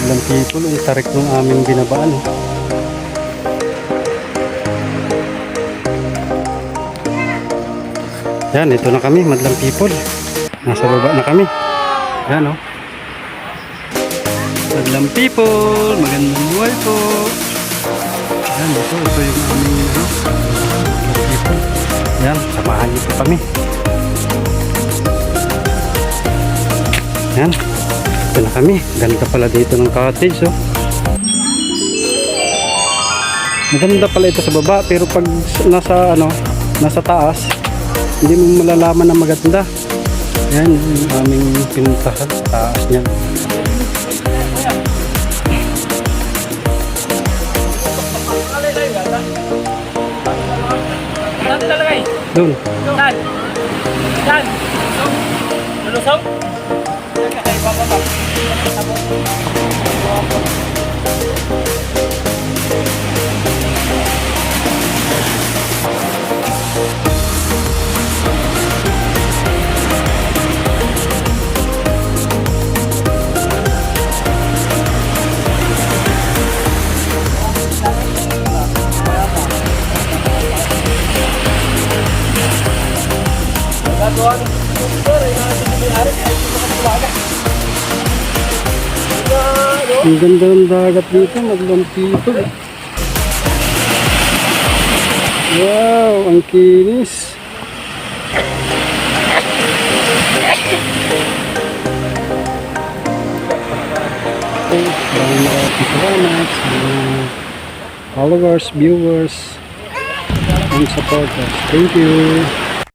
Madlang people, ang tarik ng aming binabaan. Yan, ito na kami, Madlang people. Nasa baba na kami. Yan o. Madlang people, magandang buhay po. Yan, ito yung aming Madlang people. Yan, samahan niyo po kami. Yan, ito na kami. Ganda pala dito ng cottage, oh. Maganda pala ito sa baba, pero pag nasa taas, hindi mo malalaman na maganda. Yan yung aming pinuntahan, taas niyan. Doon. Dan. Dan. Lulusong. Kaya bababa. Ang ganda ng dagat dito, Madlang people. Wow, ang kinis. Maraming salamat sa mga followers, viewers, and supporters. Thank you.